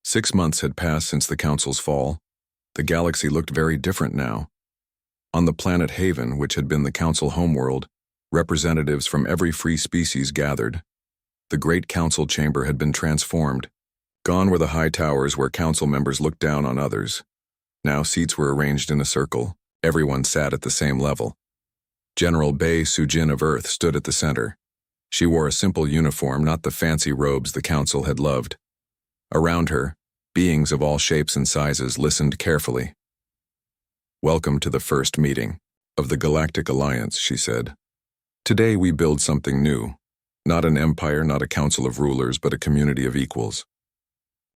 6 months had passed since the Council's fall. The galaxy looked very different now. On the planet Haven, which had been the Council homeworld, representatives from every free species gathered. The Great Council chamber had been transformed. Gone were the high towers where Council members looked down on others. Now seats were arranged in a circle. Everyone sat at the same level. General Bei Sujin of Earth stood at the center. She wore a simple uniform, not the fancy robes the Council had loved. Around her, beings of all shapes and sizes listened carefully. "Welcome to the first meeting of the Galactic Alliance," she said. "Today we build something new. Not an empire, not a council of rulers, but a community of equals."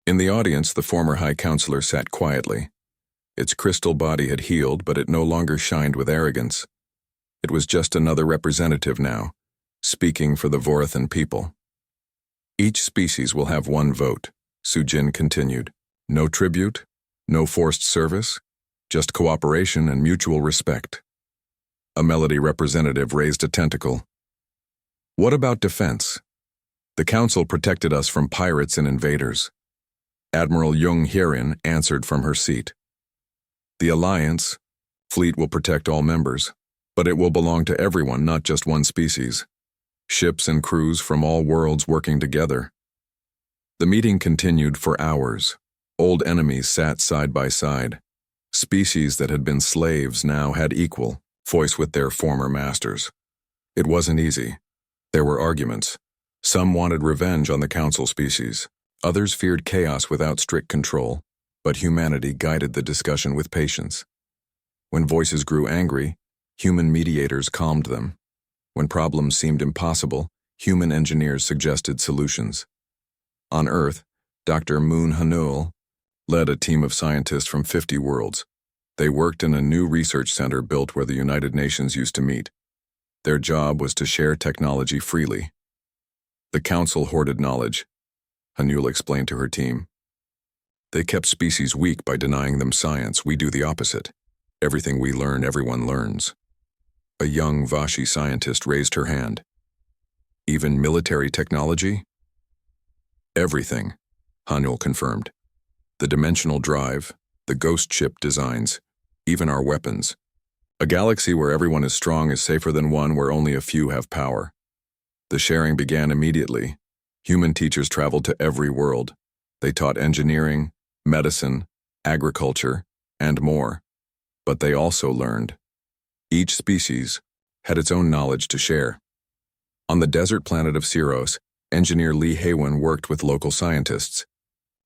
In the audience, the former High Counselor sat quietly. Its crystal body had healed, but it no longer shined with arrogance. It was just another representative now, speaking for the Vorathan people. "Each species will have one vote," Sujin continued. "No tribute, no forced service, just cooperation and mutual respect." A Melody representative raised a tentacle. "What about defense? The Council protected us from pirates and invaders." Admiral Jung Hyerin answered from her seat. "The Alliance fleet will protect all members, but it will belong to everyone, not just one species. Ships and crews from all worlds working together." The meeting continued for hours. Old enemies sat side by side. Species that had been slaves now had equal voice with their former masters. It wasn't easy. There were arguments. Some wanted revenge on the Council species. Others feared chaos without strict control, but humanity guided the discussion with patience. When voices grew angry, human mediators calmed them. When problems seemed impossible, human engineers suggested solutions. On Earth, Dr. Moon Hanul led a team of scientists from 50 worlds. They worked in a new research center built where the United Nations used to meet. Their job was to share technology freely. "The Council hoarded knowledge," Hanul explained to her team. "They kept species weak by denying them science. We do the opposite. Everything we learn, everyone learns." A young Vashi scientist raised her hand. "Even military technology?" "Everything," Hanul confirmed. "The dimensional drive, the ghost ship designs, even our weapons. A galaxy where everyone is strong is safer than one where only a few have power." The sharing began immediately. Human teachers traveled to every world. They taught engineering, medicine, agriculture, and more. But they also learned. Each species had its own knowledge to share. On the desert planet of Syros, engineer Lee Haywin worked with local scientists.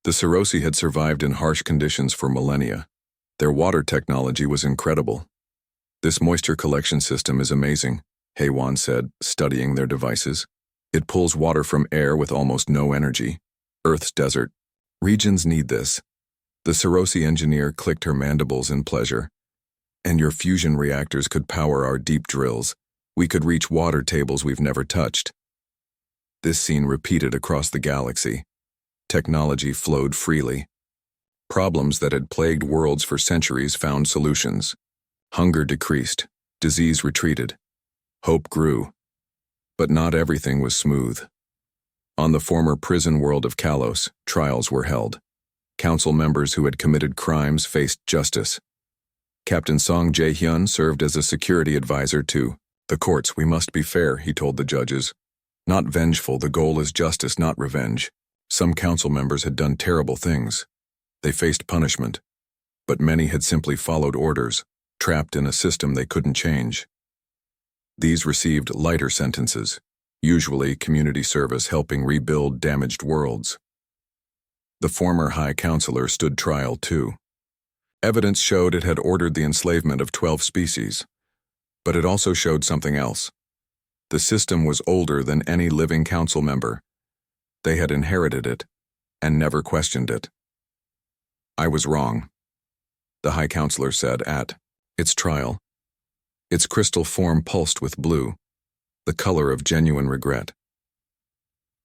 The Syrosi had survived in harsh conditions for millennia. Their water technology was incredible. "This moisture collection system is amazing," Haywin said, studying their devices. "It pulls water from air with almost no energy. Earth's desert regions need this." The Syrosi engineer clicked her mandibles in pleasure. "And your fusion reactors could power our deep drills. We could reach water tables we've never touched." This scene repeated across the galaxy. Technology flowed freely. Problems that had plagued worlds for centuries found solutions. Hunger decreased, disease retreated, hope grew. But not everything was smooth. On the former prison world of Kalos, trials were held. Council members who had committed crimes faced justice. Captain Song Jae-hyun served as a security advisor to the courts. "We must be fair," he told the judges. "Not vengeful, the goal is justice, not revenge." Some council members had done terrible things. They faced punishment, but many had simply followed orders, trapped in a system they couldn't change. These received lighter sentences, usually community service helping rebuild damaged worlds. The former High Counselor stood trial too. Evidence showed it had ordered the enslavement of 12 species, but it also showed something else. The system was older than any living council member. They had inherited it and never questioned it. "I was wrong," the High Counselor said at its trial. Its crystal form pulsed with blue, the color of genuine regret.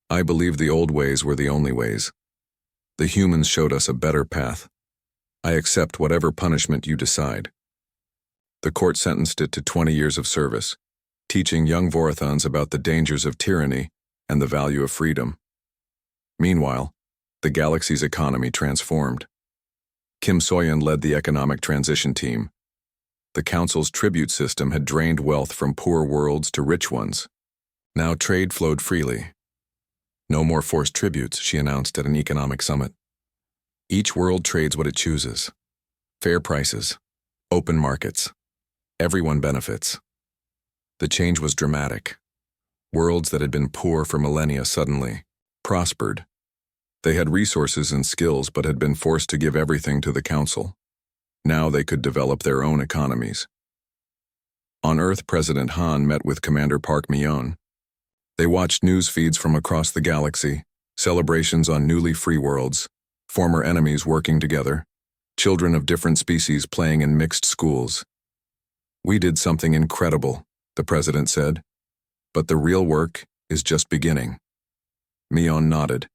"I believe the old ways were the only ways. The humans showed us a better path. I accept whatever punishment you decide." The court sentenced it to 20 years of service, teaching young Vorathans about the dangers of tyranny and the value of freedom. Meanwhile, The galaxy's economy transformed. Kim Soyan led the economic transition team. The Council's tribute system had drained wealth from poor worlds to rich ones. Now trade flowed freely. No more forced tributes, she announced at an economic summit. Each world trades what it chooses. Fair prices. Open markets. Everyone benefits. The change was dramatic. Worlds that had been poor for millennia suddenly prospered. They had resources and skills but had been forced to give everything to the Council. Now they could develop their own economies. On Earth, President Han met with Commander Park Myon. They watched news feeds from across the galaxy, celebrations on newly free worlds, former enemies working together, children of different species playing in mixed schools. "We did something incredible," the president said. "But the real work is just beginning." Myon nodded.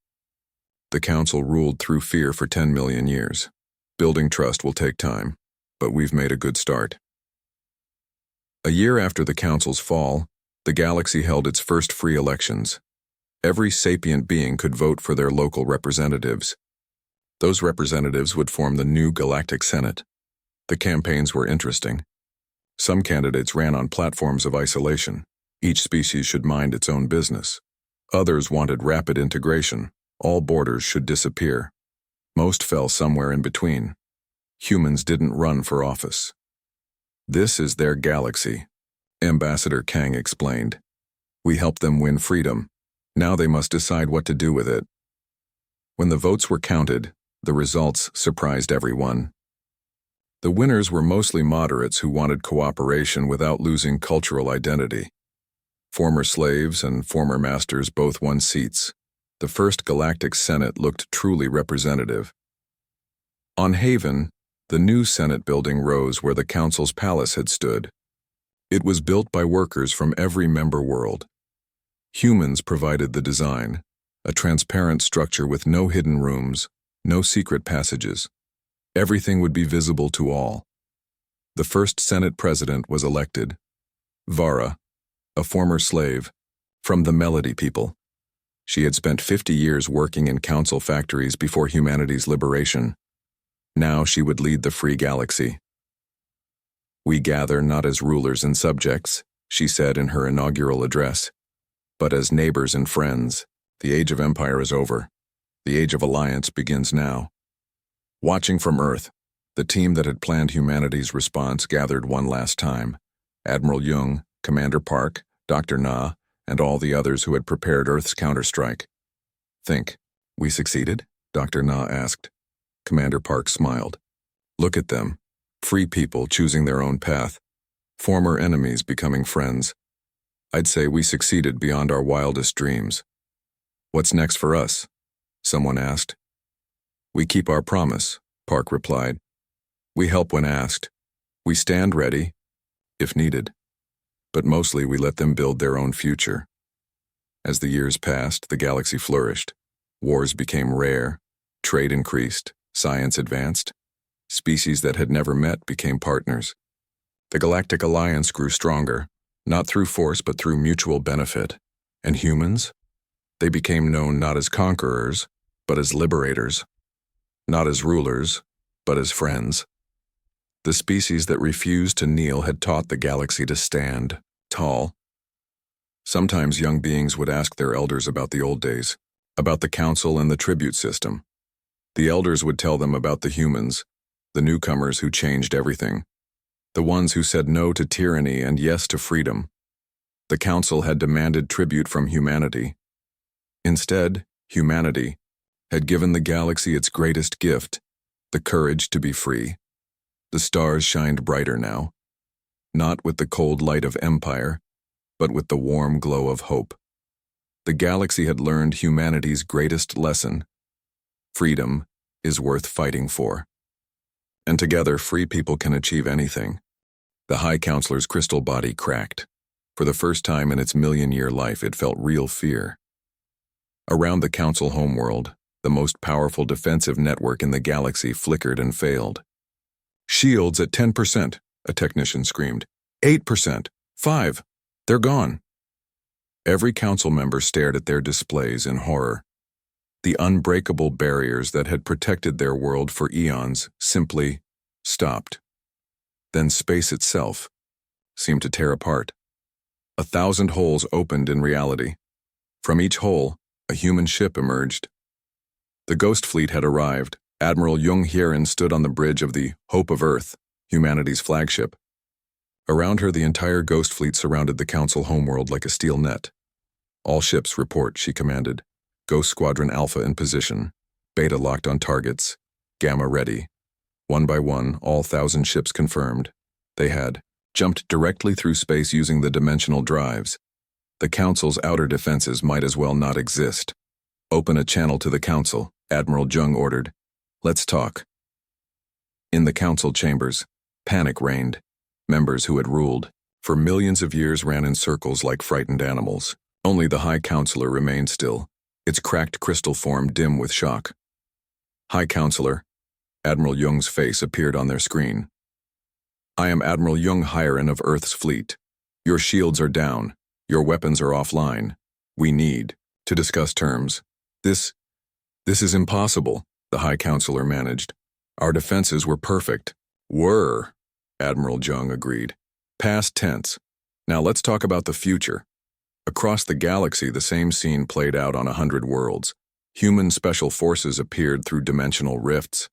"The Council ruled through fear for 10 million years. Building trust will take time, but we've made a good start." A year after the Council's fall, the galaxy held its first free elections. Every sapient being could vote for their local representatives. Those representatives would form the new Galactic Senate. The campaigns were interesting. Some candidates ran on platforms of isolation. Each species should mind its own business. Others wanted rapid integration. All borders should disappear. Most fell somewhere in between. Humans didn't run for office. "This is their galaxy," Ambassador Kang explained. "We helped them win freedom. Now they must decide what to do with it." When the votes were counted, the results surprised everyone. The winners were mostly moderates who wanted cooperation without losing cultural identity. Former slaves and former masters both won seats. The first Galactic Senate looked truly representative. On Haven, the new Senate building rose where the Council's palace had stood. It was built by workers from every member world. Humans provided the design, a transparent structure with no hidden rooms, no secret passages. Everything would be visible to all. The first Senate president was elected. Vara, a former slave, from the Melody people. She had spent 50 years working in Council factories before humanity's liberation. Now she would lead the free galaxy. "We gather not as rulers and subjects," she said in her inaugural address, "but as neighbors and friends. The age of empire is over. The age of alliance begins now." Watching from Earth, the team that had planned humanity's response gathered one last time. Admiral Jung, Commander Park, Dr. Na, and all the others who had prepared Earth's counterstrike. "Think, we succeeded?" Dr. Na asked. Commander Park smiled. "Look at them. Free people choosing their own path. Former enemies becoming friends. I'd say we succeeded beyond our wildest dreams." "What's next for us?" someone asked. "We keep our promise," Park replied. "We help when asked. We stand ready, if needed. But mostly we let them build their own future." As the years passed, the galaxy flourished. Wars became rare. Trade increased. Science advanced. Species that had never met became partners. The Galactic Alliance grew stronger, not through force but through mutual benefit. And humans? They became known not as conquerors, but as liberators. Not as rulers, but as friends. The species that refused to kneel had taught the galaxy to stand, tall. Sometimes young beings would ask their elders about the old days, about the Council and the tribute system. The elders would tell them about the humans, the newcomers who changed everything, the ones who said no to tyranny and yes to freedom. The Council had demanded tribute from humanity. Instead, humanity had given the galaxy its greatest gift, the courage to be free. The stars shined brighter now, not with the cold light of empire, but with the warm glow of hope. The galaxy had learned humanity's greatest lesson. Freedom is worth fighting for. And together, free people can achieve anything. The High Counselor's crystal body cracked. For the first time in its million-year life, it felt real fear. Around the Council homeworld, the most powerful defensive network in the galaxy flickered and failed. "Shields at 10%, a technician screamed. 8%, 5%, they're gone." Every Council member stared at their displays in horror. The unbreakable barriers that had protected their world for eons simply stopped. Then space itself seemed to tear apart. 1,000 holes opened in reality. From each hole, a human ship emerged. The Ghost Fleet had arrived. Admiral Jung Hyerin stood on the bridge of the Hope of Earth, humanity's flagship. Around her, the entire Ghost Fleet surrounded the Council homeworld like a steel net. "All ships report," she commanded. "Ghost Squadron Alpha in position. Beta locked on targets. Gamma ready." One by one, all 1,000 ships confirmed. They had jumped directly through space using the dimensional drives. The Council's outer defenses might as well not exist. "Open a channel to the Council," Admiral Jung ordered. "Let's talk." In the Council chambers, panic reigned. Members who had ruled for millions of years ran in circles like frightened animals. Only the High Counselor remained still, its cracked crystal form dim with shock. "High Counselor," Admiral Jung's face appeared on their screen. "I am Admiral Jung Hyerin of Earth's fleet. Your shields are down. Your weapons are offline. We need to discuss terms." This is impossible," the High Counselor managed. "Our defenses were perfect." "Were," Admiral Jung agreed. "Past tense. Now let's talk about the future." Across the galaxy, the same scene played out on 100 worlds. Human special forces appeared through dimensional rifts.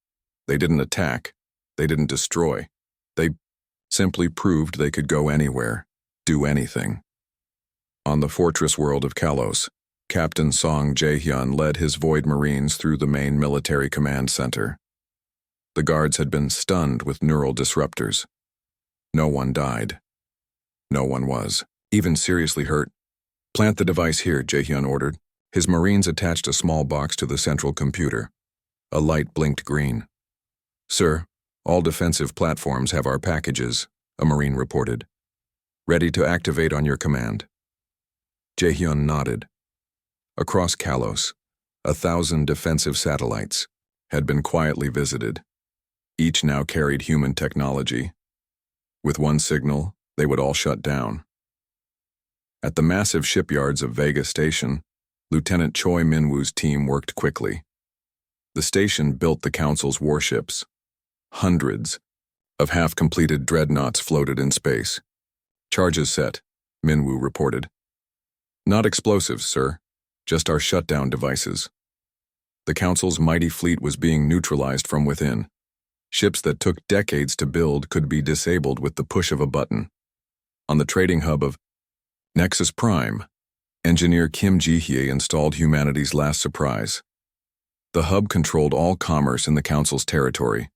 They didn't attack. They didn't destroy. They simply proved they could go anywhere, do anything. On the fortress world of Kalos, Captain Song Jae-hyun led his Void Marines through the main military command center. The guards had been stunned with neural disruptors. No one died. No one was even seriously hurt. "Plant the device here," Jae-hyun ordered. His Marines attached a small box to the central computer. A light blinked green. "Sir, all defensive platforms have our packages," a Marine reported. "Ready to activate on your command." Jae-hyun nodded. Across Kalos, 1,000 defensive satellites had been quietly visited. Each now carried human technology. With one signal, they would all shut down. At the massive shipyards of Vega Station, Lieutenant Choi Min-woo's team worked quickly. The station built the Council's warships. Hundreds of half-completed dreadnoughts floated in space. "Charges set," Min-woo reported. "Not explosives, sir. Just our shutdown devices." The Council's mighty fleet was being neutralized from within. Ships that took decades to build could be disabled with the push of a button. On the trading hub of Nexus Prime, engineer Kim Ji-hye installed humanity's last surprise. The hub controlled all commerce in the Council's territory.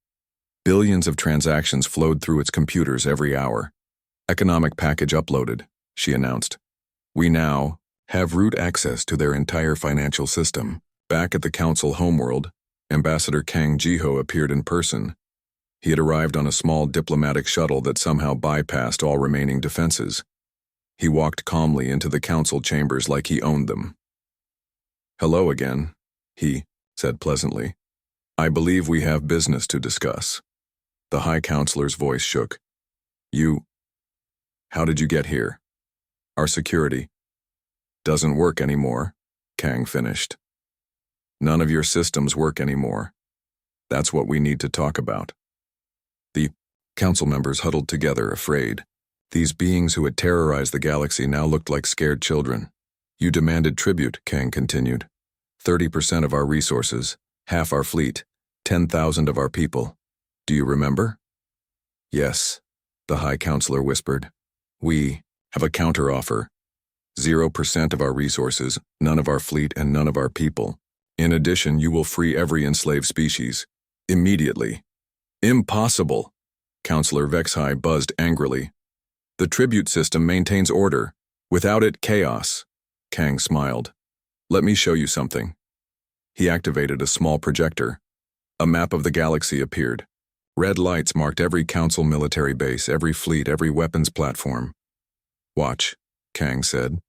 Billions of transactions flowed through its computers every hour. "Economic package uploaded," she announced. "We now have root access to their entire financial system." Back at the Council homeworld, Ambassador Kang Ji-ho appeared in person. He had arrived on a small diplomatic shuttle that somehow bypassed all remaining defenses. He walked calmly into the Council chambers like he owned them. "Hello again," he said pleasantly. "I believe we have business to discuss." The High Counselor's voice shook. How did you get here?" "Our security doesn't work anymore," Kang finished. "None of your systems work anymore. That's what we need to talk about." The Council members huddled together, afraid. These beings who had terrorized the galaxy now looked like scared children. "You demanded tribute," Kang continued. 30% of our resources, half our fleet, 10,000 of our people. Do you remember?" "Yes," the High Counselor whispered. "We have a counteroffer. 0% of our resources, none of our fleet, and none of our people. In addition, you will free every enslaved species. Immediately." "Impossible!" Counselor Vexhai buzzed angrily. "The tribute system maintains order. Without it, chaos." Kang smiled. "Let me show you something." He activated a small projector. A map of the galaxy appeared. Red lights marked every Council military base, every fleet, every weapons platform. "Watch," Kang said.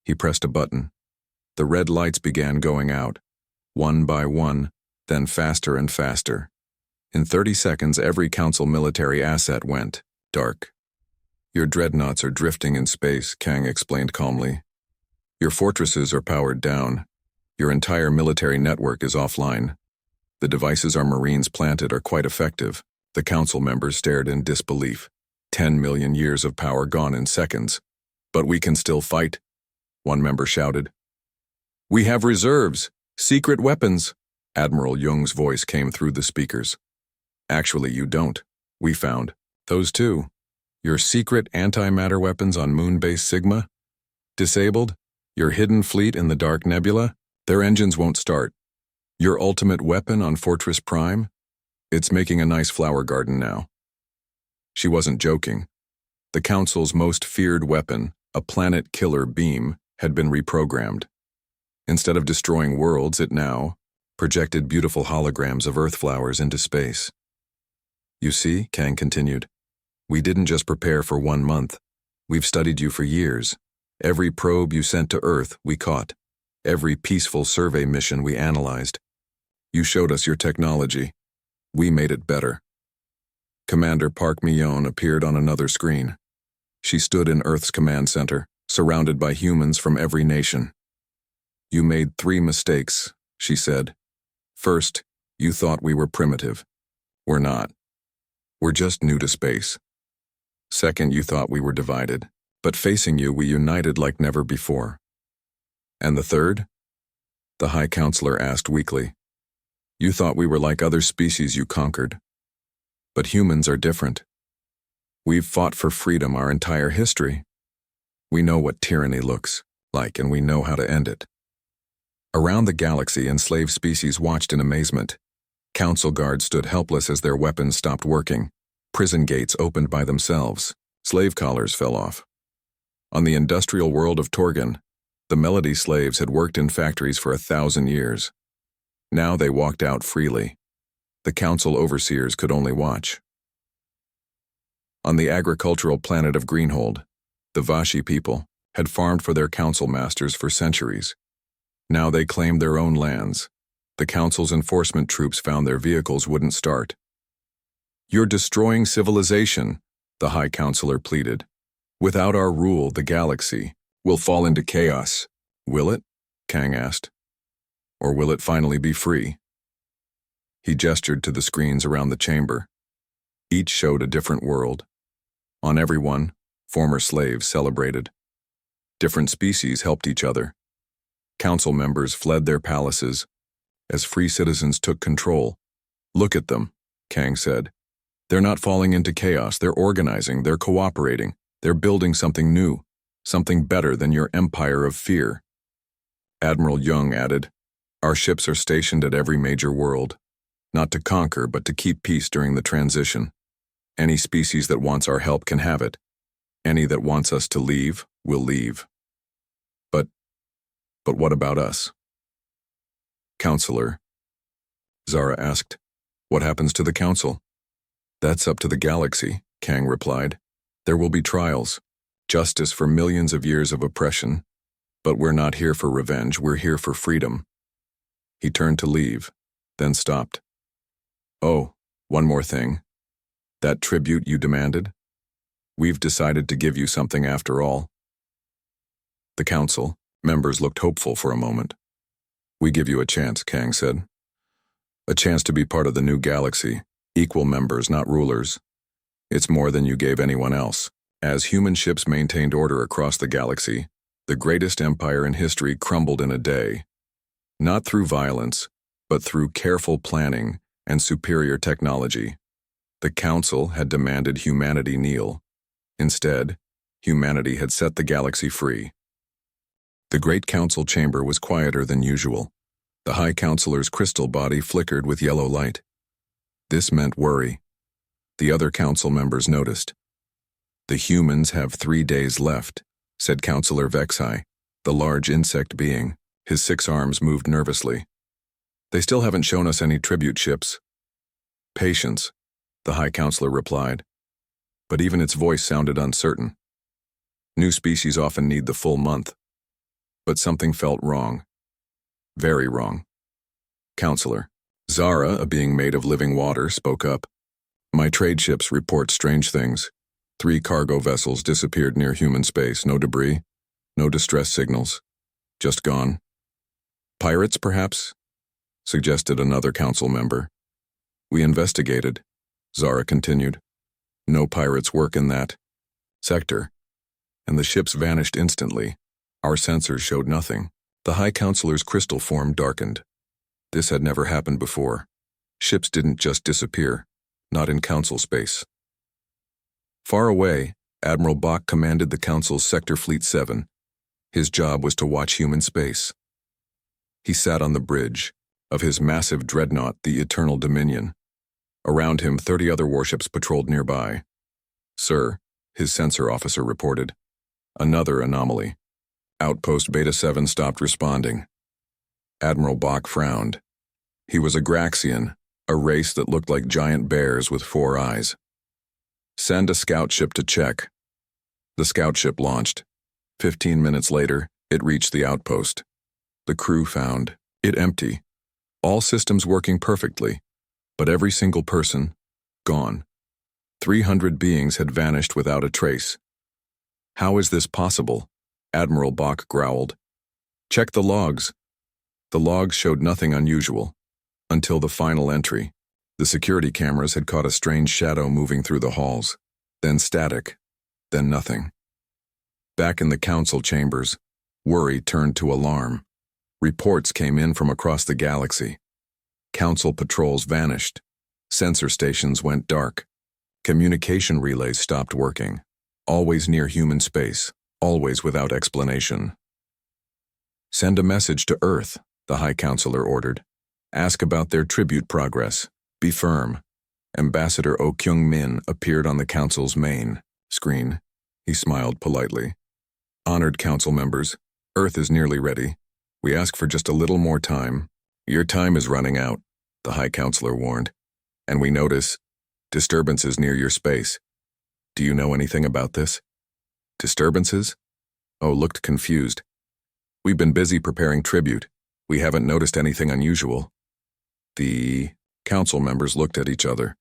He pressed a button. The red lights began going out, one by one, then faster and faster. In 30 seconds, every Council military asset went dark. "Your dreadnoughts are drifting in space," Kang explained calmly. "Your fortresses are powered down. Your entire military network is offline. The devices our Marines planted are quite effective. The council members stared in disbelief. 10 million years of power gone in seconds. But we can still fight, one member shouted. We have reserves, secret weapons. Admiral Jung's voice came through the speakers. Actually, you don't. We found those too. Your secret antimatter weapons on Moonbase Sigma? Disabled? Your hidden fleet in the Dark Nebula? Their engines won't start. Your ultimate weapon on Fortress Prime? It's making a nice flower garden now. She wasn't joking. The Council's most feared weapon, a planet-killer beam, had been reprogrammed. Instead of destroying worlds, it now projected beautiful holograms of Earth flowers into space. You see, Kang continued, we didn't just prepare for 1 month. We've studied you for years. Every probe you sent to Earth, we caught. Every peaceful survey mission we analyzed. You showed us your technology. We made it better. Commander Park Mi-yeon appeared on another screen. She stood in Earth's command center, surrounded by humans from every nation. You made 3 mistakes, she said. First, you thought we were primitive. We're not. We're just new to space. Second, you thought we were divided, but facing you, we united like never before. And the third? The High Counselor asked weakly. You thought we were like other species you conquered. But humans are different. We've fought for freedom our entire history. We know what tyranny looks like, and we know how to end it. Around the galaxy, enslaved species watched in amazement. Council guards stood helpless as their weapons stopped working. Prison gates opened by themselves. Slave collars fell off. On the industrial world of Torgan, the Melody slaves had worked in factories for 1,000 years. Now they walked out freely. The council overseers could only watch. On the agricultural planet of Greenhold, the Vashi people had farmed for their council masters for centuries. Now they claimed their own lands. The council's enforcement troops found their vehicles wouldn't start. You're destroying civilization, the High Counselor pleaded. Without our rule, the galaxy will fall into chaos. Will it? Kang asked. Or will it finally be free? He gestured to the screens around the chamber. Each showed a different world. On every one, former slaves celebrated. Different species helped each other. Council members fled their palaces as free citizens took control. Look at them, Kang said. They're not falling into chaos. They're organizing. They're cooperating. They're building something new, something better than your empire of fear. Admiral Jung added, our ships are stationed at every major world, not to conquer, but to keep peace during the transition. Any species that wants our help can have it. Any that wants us to leave, will leave. But what about us? Counselor, Zara asked, what happens to the council? That's up to the galaxy, Kang replied. There will be trials, justice for millions of years of oppression. But we're not here for revenge, we're here for freedom. He turned to leave, then stopped. Oh, one more thing. That tribute you demanded? We've decided to give you something after all. The council members looked hopeful for a moment. We give you a chance, Kang said. A chance to be part of the new galaxy, equal members, not rulers. It's more than you gave anyone else. As human ships maintained order across the galaxy, the greatest empire in history crumbled in a day. Not through violence, but through careful planning and superior technology. The Council had demanded humanity kneel. Instead, humanity had set the galaxy free. The Great Council chamber was quieter than usual. The High Counselor's crystal body flickered with yellow light. This meant worry. The other council members noticed. The humans have 3 days left, said Counselor Vexai, the large insect being. His 6 arms moved nervously. They still haven't shown us any tribute ships. Patience, the High Counselor replied. But even its voice sounded uncertain. New species often need the full month. But something felt wrong. Very wrong. Counselor, Zara, a being made of living water, spoke up. My trade ships report strange things. 3 cargo vessels disappeared near human space. No debris, no distress signals. Just gone. Pirates, perhaps? Suggested another council member. We investigated, Zara continued. No pirates work in that sector. And the ships vanished instantly. Our sensors showed nothing. The High Counselor's crystal form darkened. This had never happened before. Ships didn't just disappear, not in Council space. Far away, Admiral Bach commanded the Council's Sector Fleet 7. His job was to watch human space. He sat on the bridge of his massive dreadnought, the Eternal Dominion. Around him, 30 other warships patrolled nearby. Sir, his sensor officer reported. Another anomaly. Outpost Beta 7 stopped responding. Admiral Bach frowned. He was a Graxian, a race that looked like giant bears with 4 eyes. Send a scout ship to check. The scout ship launched. 15 minutes later, it reached the outpost. The crew found it empty. All systems working perfectly, but every single person, gone. 300 beings had vanished without a trace. How is this possible? Admiral Bach growled. Check the logs. The logs showed nothing unusual. Until the final entry. The security cameras had caught a strange shadow moving through the halls. Then static. Then nothing. Back in the council chambers, worry turned to alarm. Reports came in from across the galaxy. Council patrols vanished. Sensor stations went dark. Communication relays stopped working. Always near human space. Always without explanation. Send a message to Earth, the High Counselor ordered. Ask about their tribute progress. Be firm. Ambassador Oh Kyung-min appeared on the Council's main screen. He smiled politely. Honored Council members, Earth is nearly ready. We ask for just a little more time. Your time is running out, the High Counselor warned. And we notice disturbances near your space. Do you know anything about this? Disturbances? Oh looked confused. We've been busy preparing tribute. We haven't noticed anything unusual. The council members looked at each other.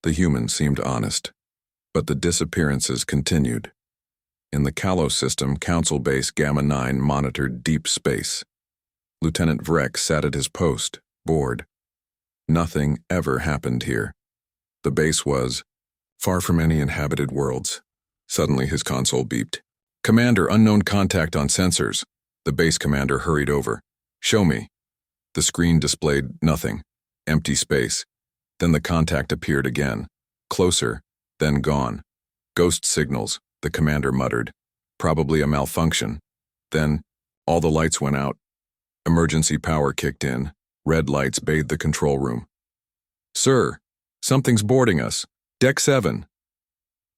The humans seemed honest. But the disappearances continued. In the Kalos system, Council Base Gamma 9 monitored deep space. Lieutenant Vrek sat at his post, bored. Nothing ever happened here. The base was far from any inhabited worlds. Suddenly his console beeped. Commander, unknown contact on sensors. The base commander hurried over. Show me. The screen displayed nothing. Empty space. Then the contact appeared again. Closer, then gone. Ghost signals, the commander muttered. Probably a malfunction. Then, all the lights went out. Emergency power kicked in. Red lights bathed the control room. Sir, something's boarding us. Deck 7.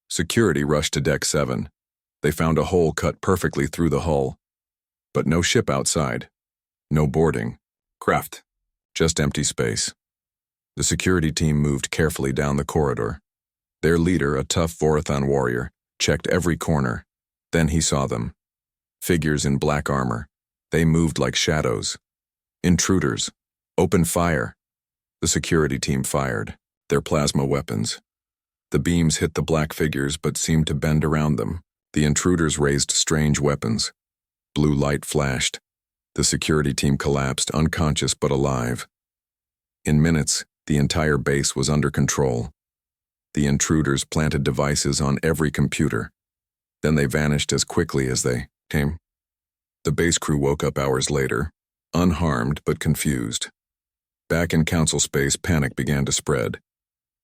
Security rushed to Deck 7. They found a hole cut perfectly through the hull. But no ship outside. No boarding. Craft. Just empty space. The security team moved carefully down the corridor. Their leader, a tough Vorathan warrior, checked every corner. Then he saw them. Figures in black armor. They moved like shadows. Intruders. Open fire. The security team fired. Their plasma weapons. The beams hit the black figures but seemed to bend around them. The intruders raised strange weapons. Blue light flashed. The security team collapsed, unconscious but alive. In minutes, the entire base was under control. The intruders planted devices on every computer. Then they vanished as quickly as they came. The base crew woke up hours later, unharmed but confused. Back in council space, panic began to spread.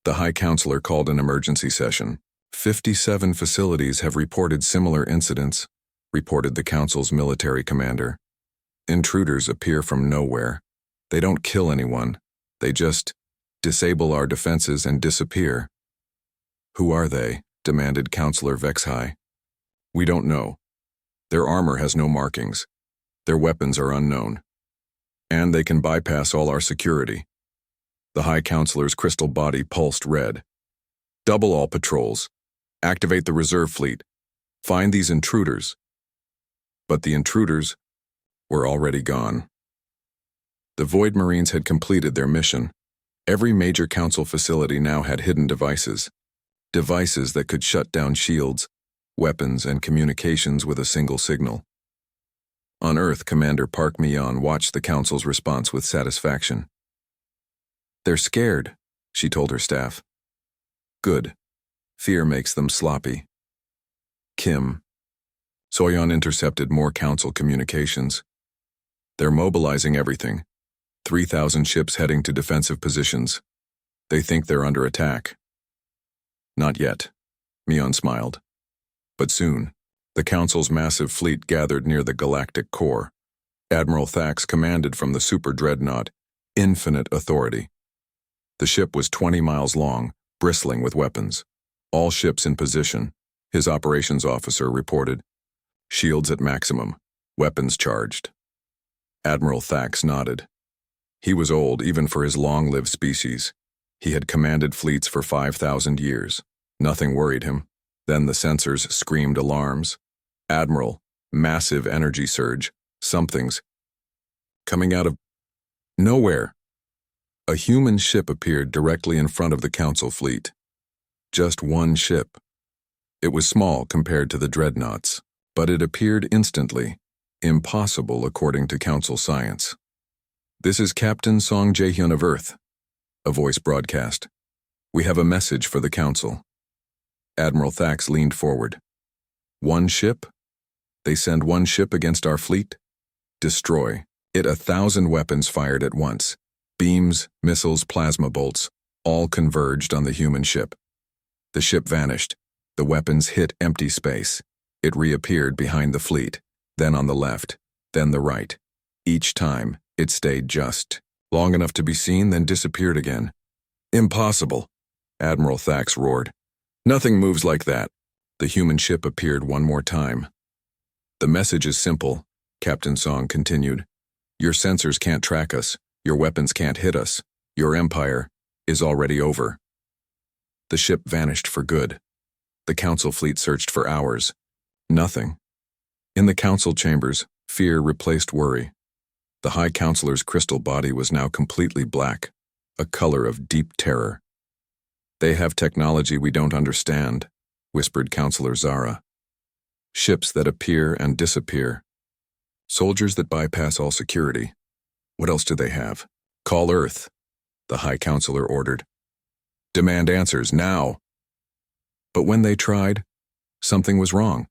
The High Counselor called an emergency session. 57 facilities have reported similar incidents, reported the council's military commander. Intruders appear from nowhere. They don't kill anyone. They just disable our defenses and disappear. Who are they? Demanded Counselor Vexhai. We don't know. Their armor has no markings. Their weapons are unknown. And they can bypass all our security. The High Counselor's crystal body pulsed red. Double all patrols. Activate the reserve fleet. Find these intruders. But the intruders were already gone. The Void Marines had completed their mission. Every major council facility now had hidden devices. Devices that could shut down shields, weapons, and communications with a single signal. On Earth, Commander Park Mi-yeon watched the Council's response with satisfaction. "They're scared," she told her staff. "Good. Fear makes them sloppy." Kim. Soyeon intercepted more Council communications. "They're mobilizing everything. 3,000 ships heading to defensive positions. They think they're under attack." "Not yet," Mi-yeon smiled. "But soon." The Council's massive fleet gathered near the galactic core. Admiral Thax commanded from the super dreadnought, Infinite Authority. The ship was 20 miles long, bristling with weapons. "All ships in position," his operations officer reported. "Shields at maximum, weapons charged." Admiral Thax nodded. He was old even for his long-lived species. He had commanded fleets for 5,000 years. Nothing worried him. Then the sensors screamed alarms. "Admiral, massive energy surge. Something's coming out of nowhere." A human ship appeared directly in front of the Council fleet. Just one ship. It was small compared to the dreadnoughts, but it appeared instantly. Impossible according to Council science. "This is Captain Song Jae-hyun of Earth," a voice broadcast. "We have a message for the Council." Admiral Thax leaned forward. "One ship? They send one ship against our fleet? Destroy it." 1,000 weapons fired at once. Beams, missiles, plasma bolts, all converged on the human ship. The ship vanished. The weapons hit empty space. It reappeared behind the fleet, then on the left, then the right. Each time, it stayed just long enough to be seen, then disappeared again. "Impossible," Admiral Thax roared. "Nothing moves like that." The human ship appeared one more time. "The message is simple," Captain Song continued. "Your sensors can't track us. Your weapons can't hit us. Your empire is already over." The ship vanished for good. The Council fleet searched for hours. Nothing. In the Council chambers, fear replaced worry. The High Councilor's crystal body was now completely black, a color of deep terror. "They have technology we don't understand," whispered Councilor Zara. "Ships that appear and disappear. Soldiers that bypass all security. What else do they have?" "Call Earth," the High Councilor ordered. "Demand answers now." But when they tried, something was wrong.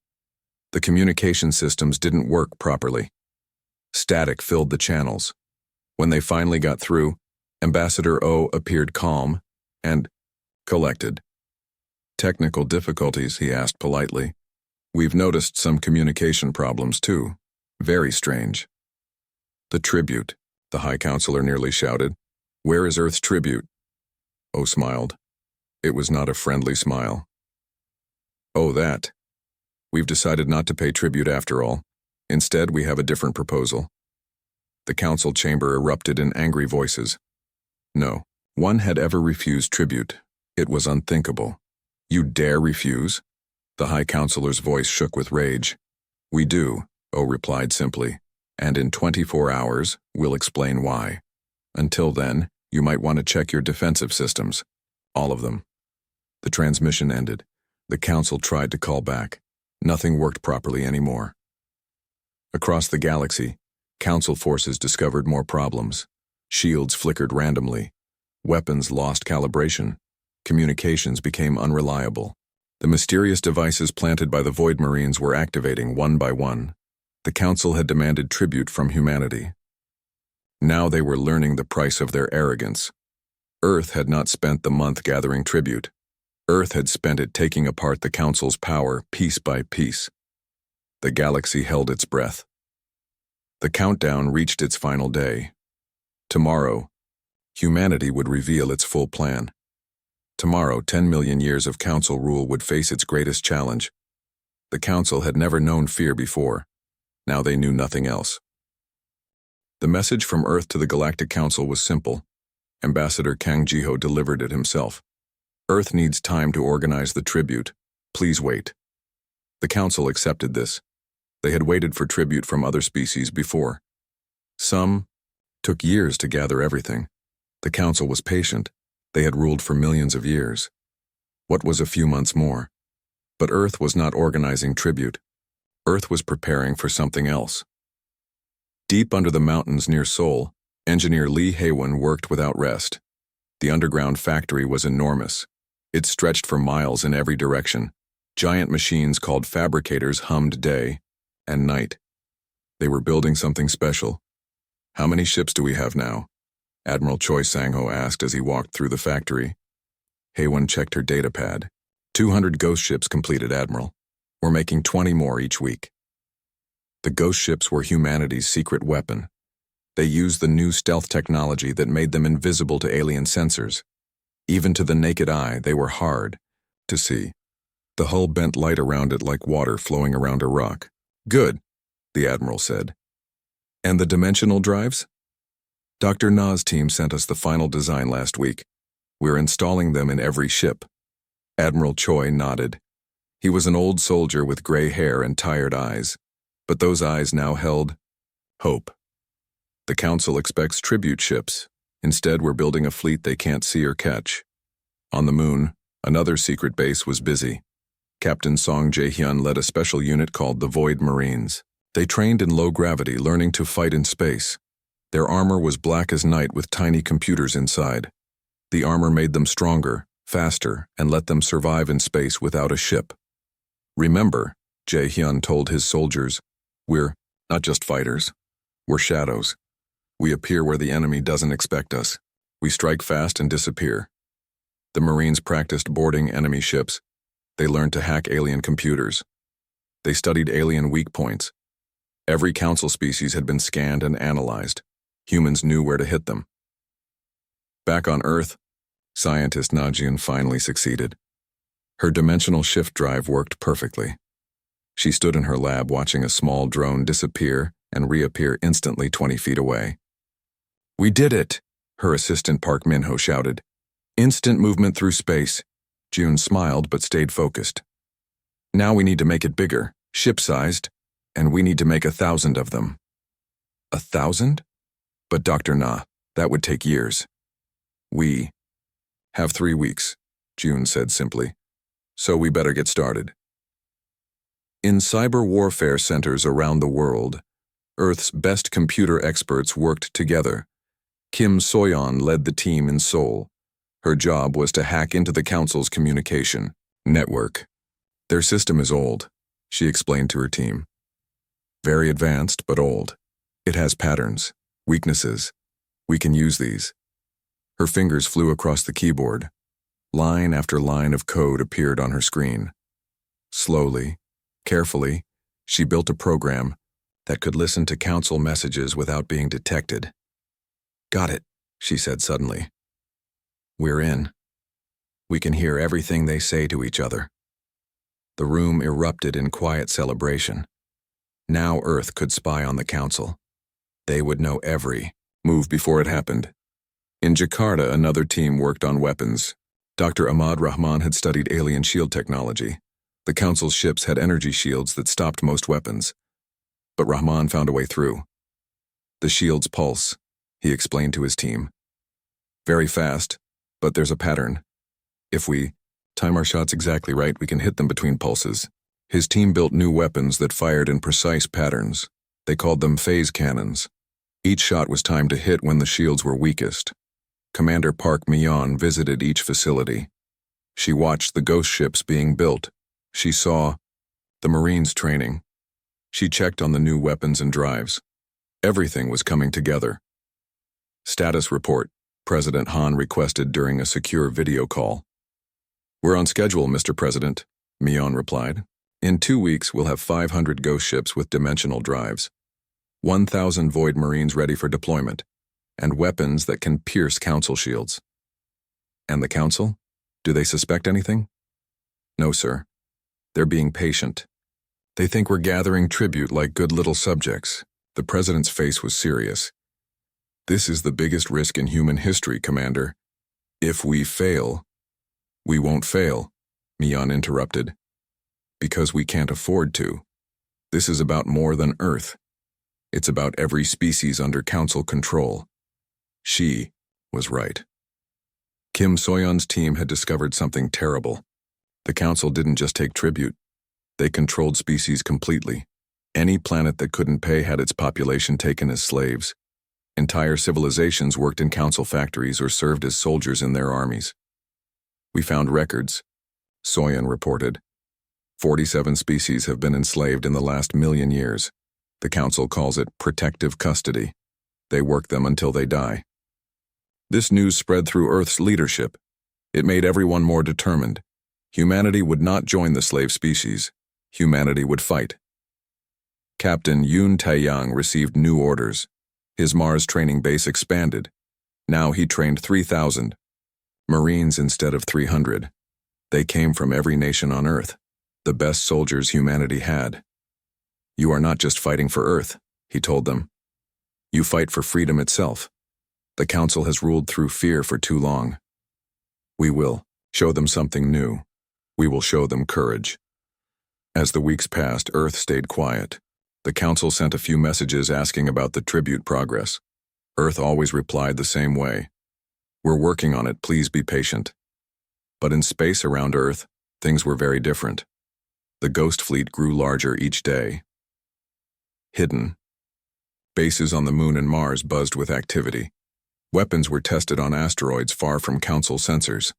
The communication systems didn't work properly. Static filled the channels. When they finally got through, Ambassador O appeared calm and collected. "Technical difficulties?" he asked politely. "We've noticed some communication problems too. Very strange." "The tribute," the High Councilor nearly shouted. "Where is Earth's tribute?" O smiled. It was not a friendly smile. "Oh, that. We've decided not to pay tribute after all. Instead, we have a different proposal." The Council chamber erupted in angry voices. No one had ever refused tribute. It was unthinkable. "You dare refuse?" The High Councilor's voice shook with rage. "We do," O replied simply, "and in 24 hours, we'll explain why. Until then, you might want to check your defensive systems. All of them." The transmission ended. The Council tried to call back. Nothing worked properly anymore. Across the galaxy, Council forces discovered more problems. Shields flickered randomly. Weapons lost calibration. Communications became unreliable. The mysterious devices planted by the Void Marines were activating one by one. The Council had demanded tribute from humanity. Now they were learning the price of their arrogance. Earth had not spent the month gathering tribute. Earth had spent it taking apart the Council's power piece by piece. The galaxy held its breath. The countdown reached its final day. Tomorrow, humanity would reveal its full plan. Tomorrow, 10 million years of Council rule would face its greatest challenge. The Council had never known fear before. Now they knew nothing else. The message from Earth to the Galactic Council was simple. Ambassador Kang Ji-ho delivered it himself. "Earth needs time to organize the tribute. Please wait." The Council accepted this. They had waited for tribute from other species before. Some took years to gather everything. The Council was patient. They had ruled for millions of years. What was a few months more? But Earth was not organizing tribute. Earth was preparing for something else. Deep under the mountains near Seoul, engineer Lee Hae-won worked without rest. The underground factory was enormous. It stretched for miles in every direction. Giant machines called fabricators hummed day and night. They were building something special. "How many ships do we have now?" Admiral Choi Sang-ho asked as he walked through the factory. Hae-won checked her data pad. 200 ghost ships completed, Admiral. We're making 20 more each week. The ghost ships were humanity's secret weapon. They used the new stealth technology that made them invisible to alien sensors. Even to the naked eye, they were hard to see. The hull bent light around it like water flowing around a rock. "Good," the Admiral said. "And the dimensional drives?" "Dr. Na's team sent us the final design last week. We're installing them in every ship." Admiral Choi nodded. He was an old soldier with gray hair and tired eyes, but those eyes now held hope. "The Council expects tribute ships. Instead, we're building a fleet they can't see or catch." On the moon, another secret base was busy. Captain Song Jae-hyun led a special unit called the Void Marines. They trained in low gravity, learning to fight in space. Their armor was black as night with tiny computers inside. The armor made them stronger, faster, and let them survive in space without a ship. "Remember," Jae-hyun told his soldiers, "we're not just fighters. We're shadows. We appear where the enemy doesn't expect us. We strike fast and disappear." The Marines practiced boarding enemy ships. They learned to hack alien computers. They studied alien weak points. Every Council species had been scanned and analyzed. Humans knew where to hit them. Back on Earth, scientist Najin finally succeeded. Her dimensional shift drive worked perfectly. She stood in her lab watching a small drone disappear and reappear instantly 20 feet away. "We did it!" her assistant Park Min-ho shouted. "Instant movement through space." June smiled but stayed focused. "Now we need to make it bigger, ship-sized, and we need to make 1,000 of them." 1,000? "But Dr. Na, that would take years." "We have 3 weeks," June said simply. "So we better get started." In cyber warfare centers around the world, Earth's best computer experts worked together. Kim Soyeon led the team in Seoul. Her job was to hack into the Council's communication network. "Their system is old," she explained to her team. "Very advanced, but old. It has patterns, weaknesses. We can use these." Her fingers flew across the keyboard. Line after line of code appeared on her screen. Slowly, carefully, she built a program that could listen to Council messages without being detected. "Got it," she said suddenly. "We're in. We can hear everything they say to each other." The room erupted in quiet celebration. Now Earth could spy on the Council. They would know every move before it happened. In Jakarta, another team worked on weapons. Dr. Ahmad Rahman had studied alien shield technology. The Council's ships had energy shields that stopped most weapons. But Rahman found a way through. "The shields pulse," he explained to his team. "Very fast, but there's a pattern. If we time our shots exactly right, we can hit them between pulses." His team built new weapons that fired in precise patterns. They called them phase cannons. Each shot was timed to hit when the shields were weakest. Commander Park Min-ho visited each facility. She watched the ghost ships being built. She saw the Marines training. She checked on the new weapons and drives. Everything was coming together. "Status report," President Han requested during a secure video call. "We're on schedule, Mr. President," Min-ho replied. "In 2 weeks, we'll have 500 ghost ships with dimensional drives, 1,000 Void Marines ready for deployment, and weapons that can pierce Council shields." "And the Council? Do they suspect anything?" "No, sir. They're being patient. They think we're gathering tribute like good little subjects." The President's face was serious. "This is the biggest risk in human history, Commander. If we fail—" "We won't fail," Min-ho interrupted. "Because we can't afford to. This is about more than Earth. It's about every species under Council control." She was right. Kim Soyeon's team had discovered something terrible. The Council didn't just take tribute. They controlled species completely. Any planet that couldn't pay had its population taken as slaves. Entire civilizations worked in council factories or served as soldiers in their armies. We found records, Soyan reported. 47 species have been enslaved in the last 1,000,000 years. The council calls it protective custody. They work them until they die. This news spread through Earth's leadership. It made everyone more determined. Humanity would not join the slave species. Humanity would fight. Captain Yun Taiyang received new orders. His Mars training base expanded. Now he trained 3,000. Marines instead of 300. They came from every nation on Earth, the best soldiers humanity had. You are not just fighting for Earth, he told them. You fight for freedom itself. The Council has ruled through fear for too long. We will show them something new. We will show them courage. As the weeks passed, Earth stayed quiet. The Council sent a few messages asking about the tribute progress. Earth always replied the same way. We're working on it, please be patient. But in space around Earth, things were very different. The Ghost Fleet grew larger each day. Hidden. Bases on the Moon and Mars buzzed with activity. Weapons were tested on asteroids far from Council sensors.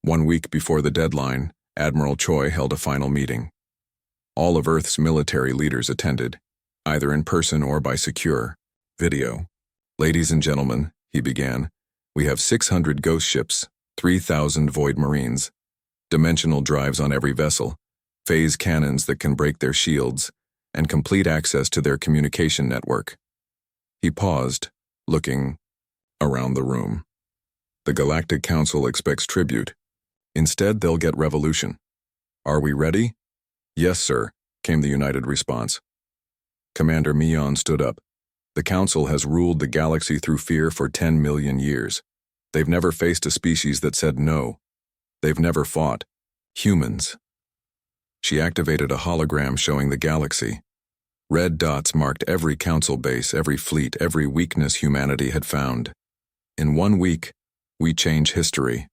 1 week before the deadline, Admiral Choi held a final meeting. All of Earth's military leaders attended, either in person or by secure video. Ladies and gentlemen, he began, we have 600 ghost ships, 3,000 void marines, dimensional drives on every vessel, phase cannons that can break their shields, and complete access to their communication network. He paused, looking around the room. The Galactic Council expects tribute. Instead, they'll get revolution. Are we ready? Yes, sir, came the united response. Commander Mion stood up. The Council has ruled the galaxy through fear for 10,000,000 years. They've never faced a species that said no. They've never fought. Humans. She activated a hologram showing the galaxy. Red dots marked every Council base, every fleet, every weakness humanity had found. In 1 week, we change history.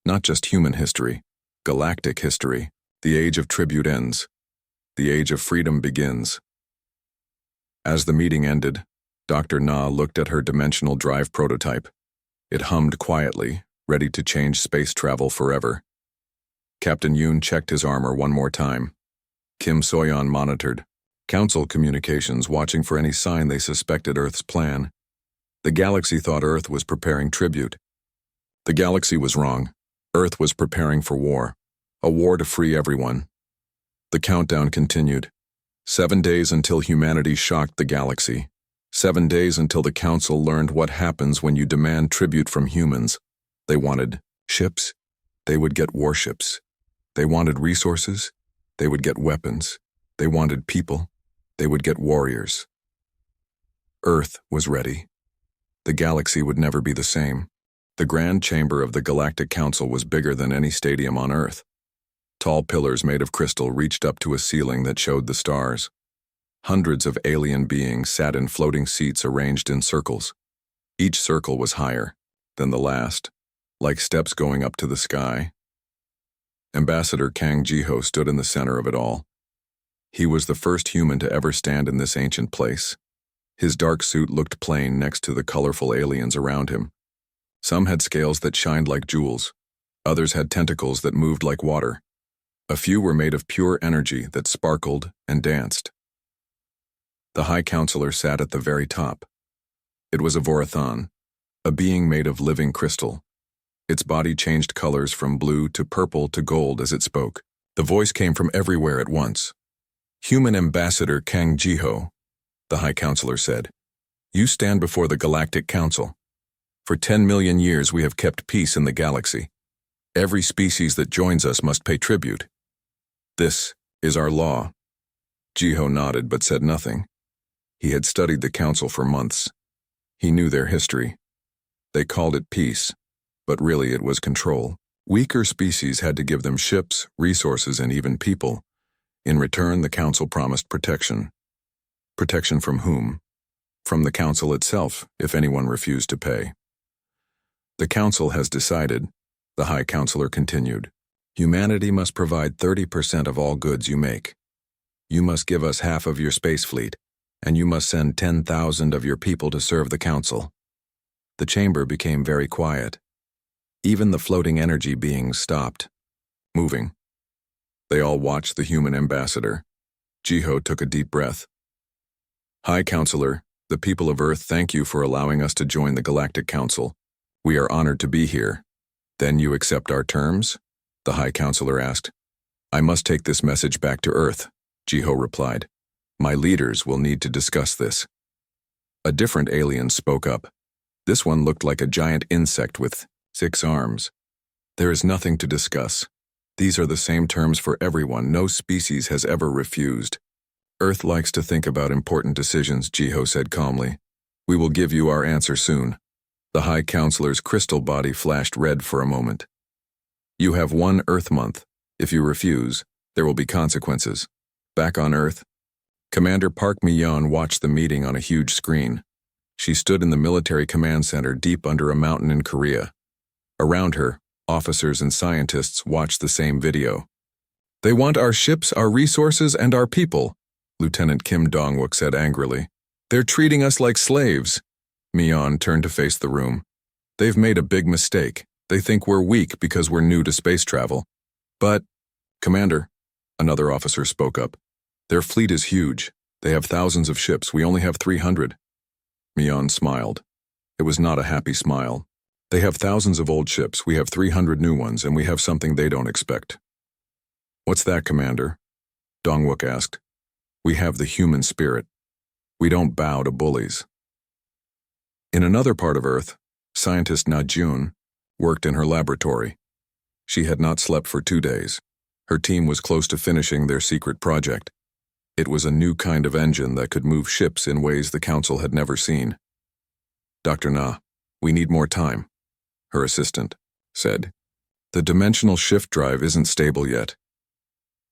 Not just human history, galactic history. The age of tribute ends. The age of freedom begins. As the meeting ended, Dr. Na looked at her dimensional drive prototype. It hummed quietly, ready to change space travel forever. Captain Yoon checked his armor one more time. Kim Soyeon monitored. Council communications watching for any sign they suspected Earth's plan. The galaxy thought Earth was preparing tribute. The galaxy was wrong. Earth was preparing for war. A war to free everyone. The countdown continued. 7 days until humanity shocked the galaxy. 7 days until the Council learned what happens when you demand tribute from humans. They wanted ships. They would get warships. They wanted resources. They would get weapons. They wanted people. They would get warriors. Earth was ready. The galaxy would never be the same. The grand chamber of the Galactic Council was bigger than any stadium on Earth. Tall pillars made of crystal reached up to a ceiling that showed the stars. Hundreds of alien beings sat in floating seats arranged in circles. Each circle was higher than the last, like steps going up to the sky. Ambassador Kang Jiho stood in the center of it all. He was the first human to ever stand in this ancient place. His dark suit looked plain next to the colorful aliens around him. Some had scales that shined like jewels. Others had tentacles that moved like water. A few were made of pure energy that sparkled and danced. The High Counselor sat at the very top. It was a Vorathan, a being made of living crystal. Its body changed colors from blue to purple to gold as it spoke. The voice came from everywhere at once. Human Ambassador Kang Jiho, the High Counselor said, you stand before the Galactic Council. For 10,000,000 years we have kept peace in the galaxy. Every species that joins us must pay tribute. This is our law. Jiho nodded but said nothing. He had studied the Council for months. He knew their history. They called it peace, but really it was control. Weaker species had to give them ships, resources, and even people. In return, the Council promised protection. Protection from whom? From the Council itself, if anyone refused to pay. The Council has decided, the High Counselor continued, humanity must provide 30% of all goods you make. You must give us half of your space fleet, and you must send 10,000 of your people to serve the council. The chamber became very quiet. Even the floating energy beings stopped moving. They all watched the human ambassador. Jiho took a deep breath. High Counselor, the people of Earth thank you for allowing us to join the Galactic Council. We are honored to be here. Then you accept our terms? The High Counselor asked. I must take this message back to Earth, Jiho replied. My leaders will need to discuss this. A different alien spoke up. This one looked like a giant insect with 6 arms. There is nothing to discuss. These are the same terms for everyone. No species has ever refused. Earth likes to think about important decisions, Jiho said calmly. We will give you our answer soon. The High Counselor's crystal body flashed red for a moment. You have 1 Earth month. If you refuse, there will be consequences. Back on Earth, Commander Park Mi-yeon watched the meeting on a huge screen. She stood in the military command center deep under a mountain in Korea. Around her, officers and scientists watched the same video. They want our ships, our resources, and our people, Lieutenant Kim Dong-wook said angrily. They're treating us like slaves. Mi-yeon turned to face the room. They've made a big mistake. They think we're weak because we're new to space travel. But, Commander, another officer spoke up. Their fleet is huge. They have thousands of ships. We only have 300. Mi-yeon smiled. It was not a happy smile. They have thousands of old ships. We have 300 new ones, and we have something they don't expect. What's that, Commander? Dong-wook asked. We have the human spirit. We don't bow to bullies. In another part of Earth, scientist Na-jun worked in her laboratory. She had not slept for 2 days. Her team was close to finishing their secret project. It was a new kind of engine that could move ships in ways the Council had never seen. Dr. Na, we need more time, her assistant said. The dimensional shift drive isn't stable yet.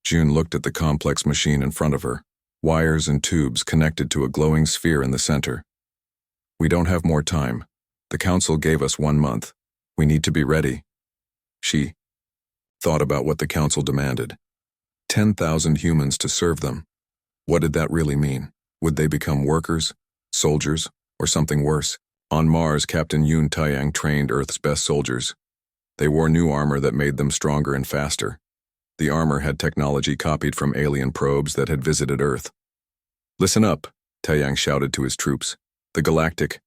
June looked at the complex machine in front of her, wires and tubes connected to a glowing sphere in the center. We don't have more time. The Council gave us 1 month. We need to be ready. She thought about what the Council demanded. 10,000 humans to serve them. What did that really mean? Would they become workers, soldiers, or something worse? On Mars, Captain Yoon Taeyang trained Earth's best soldiers. They wore new armor that made them stronger and faster. The armor had technology copied from alien probes that had visited Earth. Listen up, Taeyang shouted to his troops. The Galactic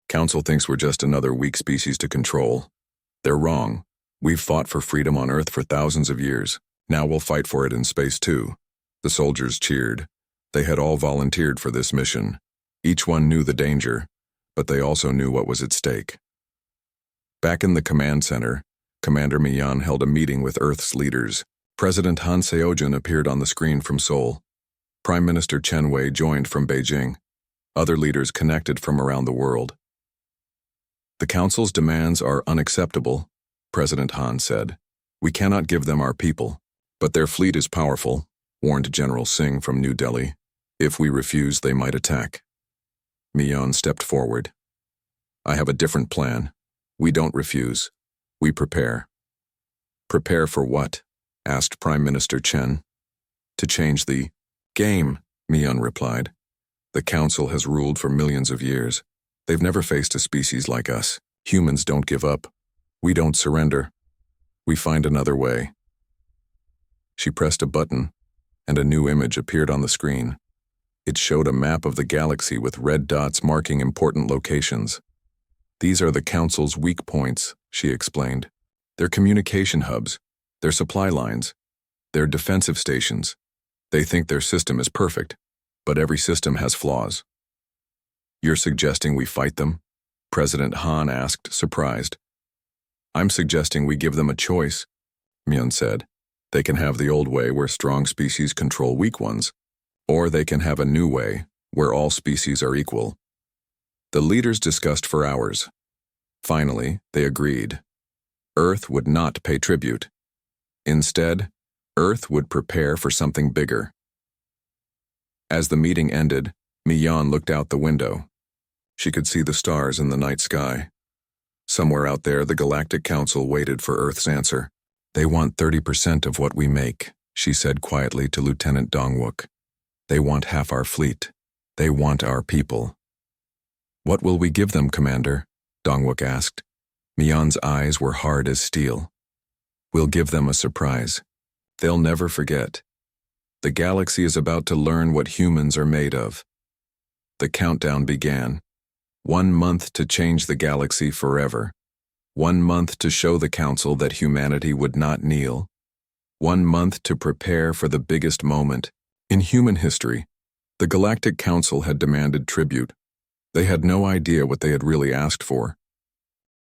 Council thinks we're just another weak species to control. They're wrong. We've fought for freedom on Earth for thousands of years. Now we'll fight for it in space too. The soldiers cheered. They had all volunteered for this mission. Each one knew the danger, but they also knew what was at stake. Back in the command center, Commander Mi-yeon held a meeting with Earth's leaders. President Han Seo-jun appeared on the screen from Seoul. Prime Minister Chen Wei joined from Beijing. Other leaders connected from around the world. The Council's demands are unacceptable, President Han said. We cannot give them our people, but their fleet is powerful, warned General Singh from New Delhi. If we refuse, they might attack. Mi-yeon stepped forward. I have a different plan. We don't refuse. We prepare. Prepare for what? Asked Prime Minister Chen. To change the game, Mi-yeon replied. The Council has ruled for millions of years. They've never faced a species like us. Humans don't give up. We don't surrender. We find another way. She pressed a button, and a new image appeared on the screen. It showed a map of the galaxy with red dots marking important locations. These are the Council's weak points, she explained. They're communication hubs, they're supply lines, they're defensive stations. They think their system is perfect, but every system has flaws. You're suggesting we fight them? President Han asked, surprised. I'm suggesting we give them a choice, Mi-yeon said. They can have the old way where strong species control weak ones, or they can have a new way where all species are equal. The leaders discussed for hours. Finally, they agreed. Earth would not pay tribute. Instead, Earth would prepare for something bigger. As the meeting ended, Mi-yeon looked out the window. She could see the stars in the night sky. Somewhere out there, the Galactic Council waited for Earth's answer. They want 30% of what we make, she said quietly to Lieutenant Dong-wook. They want half our fleet. They want our people. What will we give them, Commander? Dongwook asked. Mian's eyes were hard as steel. We'll give them a surprise. They'll never forget. The galaxy is about to learn what humans are made of. The countdown began. 1 month to change the galaxy forever. 1 month to show the Council that humanity would not kneel. 1 month to prepare for the biggest moment. In human history, the Galactic Council had demanded tribute. They had no idea what they had really asked for.